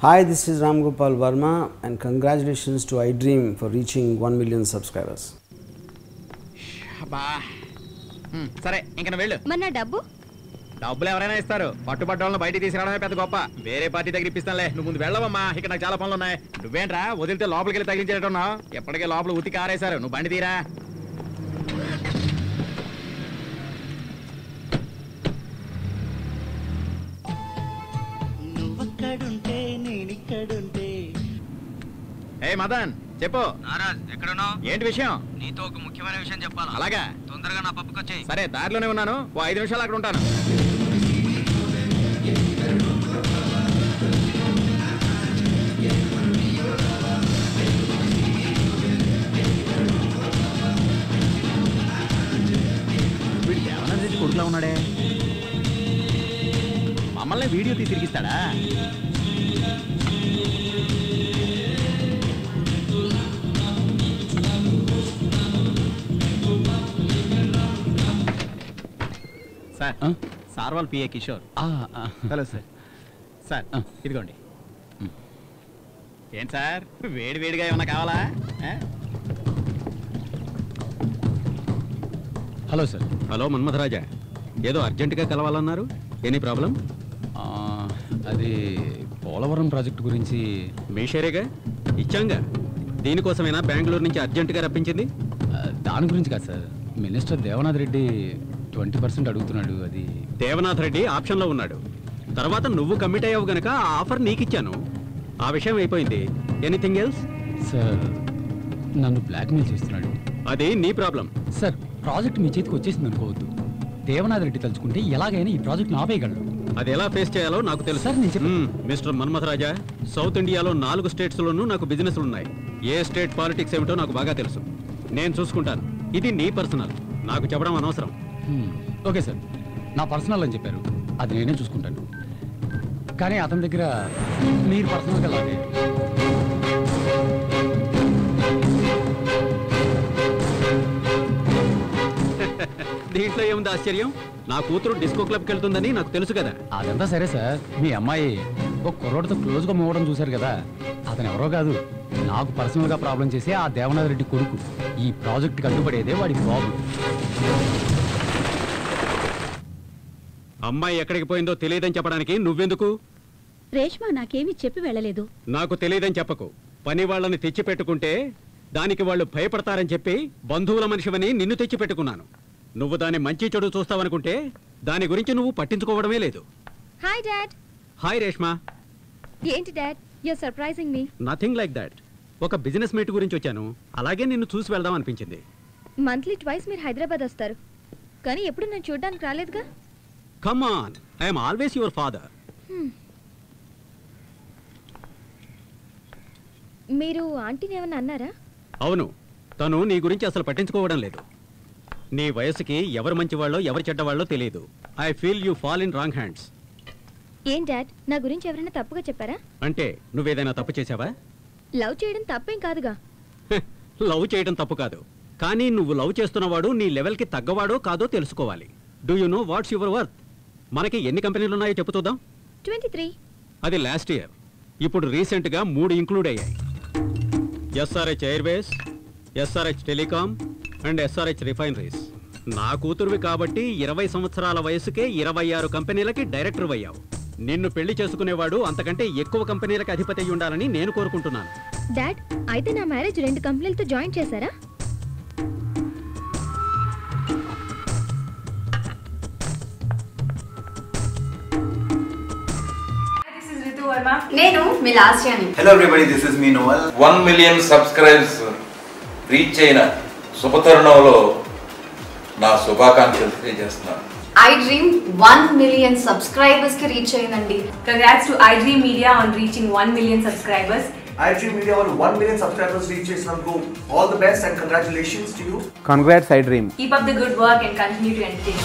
Hi, this is Ram Gopal Verma and congratulations to iDream for reaching 1 million subscribers. అబ్బా సరే ఇంక నువ్వు వెళ్ళు. మరి నా డబ్బు? డబ్బులు ఎవరైనా ఇస్తారు, పట్టుబడ్డ వాళ్ళని బయటికి తీసుకురావడమే పెద్ద గొప్ప. వేరే పార్టీ దగ్గర ఇప్పిస్తానులే, నువ్వు ముందు వెళ్ళవమ్మా, ఇక్కడ నాకు చాలా పనులు ఉన్నాయి. నువ్వేంట్రా వదిలితే లోపలికి వెళ్ళి తగిలించేటట్టున్నావు? ఎప్పటికే లోపల ఉతికి ఆరేశారు, నువ్వు బండి తీరా. ఏ మదన్ చెప్పు. నారాజ్ ఎక్కడున్నావు? ఏంటి విషయం? నీతో ఒక ముఖ్యమైన విషయం చెప్పాలి. అలాగా, తొందరగా నా పప్పుకి వచ్చేయ్. సరే దారిలోనే ఉన్నాను, ఓ 5 నిమిషాలు అక్కడ ఉంటాను. వీడు దేవనాథ్ రెడ్డి కొడుకులా ఉన్నాడే, మమ్మల్ని వీడియో తీసి తిరిగిస్తాడా? సార్, సార్ వాళ్ళ PA Kishore. Hello sir. Sir ఇదిగోండి. ఏంటి సార్, వేడి వేడిగా ఏమన్నా కావాలా? Hello sir. హలో మన్మథరాజా, ఏదో అర్జెంటుగా కలవాలన్నారు, ఎనీ ప్రాబ్లం? అది పోలవరం ప్రాజెక్టు గురించి. మీ షేరేగా ఇచ్చాంగా, దీనికోసమైనా బెంగళూరు నుంచి అర్జెంటుగా రప్పించింది? దాని గురించి కాదు సార్, మినిస్టర్ దేవనాథ్ రెడ్డి 20% అడుగుతున్నాడు. అది దేవనాథ్ రెడ్డి ఆప్షన్లో ఉన్నాడు, తర్వాత నువ్వు కమిట్ అయ్యావు గనక ఆ ఆఫర్ నీకిచ్చాను. ఆ విషయం అయిపోయింది. Anything else? సార్ నన్ను బ్లాక్మెయిల్ చేస్తున్నాడు. అది నీ ప్రాబ్లం. సార్ ప్రాజెక్ట్ మీ చేతికి వచ్చేసింది అనుకోవద్దు. దేవనాథ్ రెడ్డి తలుచుకుంటే ఎలాగైనా ఈ ప్రాజెక్ట్ని ఆపేయగలడు. అది ఎలా ఫేస్ చేయాలో నాకు తెలుసు సార్. నేను చెప్పాను మిస్టర్ మన్మథరాజా, సౌత్ ఇండియాలో 4 స్టేట్స్లోనూ నాకు బిజినెస్లు ఉన్నాయి. ఏ స్టేట్ పాలిటిక్స్ ఏమిటో నాకు బాగా తెలుసు, నేను చూసుకుంటాను. ఇది నీ పర్సనల్, నాకు చెప్పడం అనవసరం. ఓకే సార్, నా పర్సనల్ అని చెప్పారు, అది నేనే చూసుకుంటాను. కానీ అతని దగ్గర మీరు పర్సనల్గా లాగే. దీంట్లో ఏముంది ఆశ్చర్యం? నా కూతురు డిస్కో క్లబ్కి వెళ్తుందని నాకు తెలుసు కదా. అదంతా సరే సార్, మీ అమ్మాయి ఒక కుర్రోడితో క్లోజ్గా మూవడం చూశారు కదా, అతను ఎవరో కాదు, నాకు పర్సనల్గా ప్రాబ్లం చేసి ఆ దేవనాథ్ రెడ్డి కొడుకు. ఈ ప్రాజెక్ట్కి అడ్డుపడేదే వాడి బాబు. అమ్మాయి ఎక్కడికి పోయిందో తెలియదని చెప్పడానికి నువ్వెందుకు? రేష్మా నాకేమీ చెప్పి వెళ్ళలేదు. నాకు తెలియదని చెప్పకు. పని వాళ్ళని తెచ్చి పెట్టుకుంటే దానికి వాళ్ళు భయపడతారని చెప్పి బంధువుల మనిషివని నిన్ను తెచ్చి పెట్టుకున్నాను. నువ్వు దాని మంచి చెడు చూస్తావనుకుంటే దాని గురించి నువ్వు పట్టించుకోవడమే లేదు. Hi dad. హాయ్ రేష్మా. ఏంటి dad, your surprising me. Nothing like that. ఒక బిజినెస్ మీట్ గురించి వచ్చాను, అలాగే నిన్ను చూసి వెళ్దాం అనిపించింది. మంత్లీ ట్వైస్ మీరు హైదరాబాద్ వస్తారు, కానీ ఎప్పుడు నేను చూడడానికి రాలేదుగా. Come on, I'm always your father. మీరు ఆంటీని ఏమన్నా అన్నారా? అవును, తను నీ గురించి అసలు పట్టించుకోవడం లేదు. నీ వయసుకి ఎవరు మంచివాళ్ళో ఎవరు చెడ్డవాళ్ళో తెలియదు. I feel you fall in wrong hands. ఏం డాడ్, నా గురించి ఎవరైనా తప్పుగా చెప్పారా? అంటే నువ్వేదైనా తప్పు చేసావా? లవ్ చేయడం తప్పేం కాదుగా. లవ్ చేయడం తప్పు కాదు, కానీ నువ్వు లవ్ చేస్తున్నవాడు నీ లెవెల్కి తగ్గవాడో కాదో తెలుసుకోవాలి. Do you know what's your worth? మనకి ఎన్ని కంపెనీలు ఉన్నాయో చెప్పు చూద్దాం. 23. అది లాస్ట్ ఇయర్. ఇప్పుడు రీసెంట్గా 3 ఇంక్లూడ్ అయ్యాయి. SRH Airways, SRH telecom and SRH refineries. నా కూతురువి కాబట్టి 20 సంవత్సరాల వయసుకే 26 కంపెనీలకి డైరెక్టర్ అయ్యావు. నిన్ను పెళ్లి చేసుకునేవాడు అంతకంటే ఎక్కువ కంపెనీలకు అధిపతి అయి ఉండాలని నేను కోరుకుంటున్నాను. డాడ్, అయితే నా మ్యారేజ్ 2 కంపెనీలతో జాయిన్ చేశారా? నేను మీ లాస్ట్ అని. Hello everybody, this is me Noval. 1 million subscribers reach అయిన శుభతరుణంలో నా శుభాకాంక్షలు తెలియజేస్తున్నాను. iDream 1 million subscribers కి రీచ్ అయ్యిందండి. Congrats to iDream Media on reaching 1 million subscribers. iDream Media on 1 million subscribers reach చేసినందుకు all the best and congratulations to you. Congrats iDream. Keep up the good work and continue to entertain.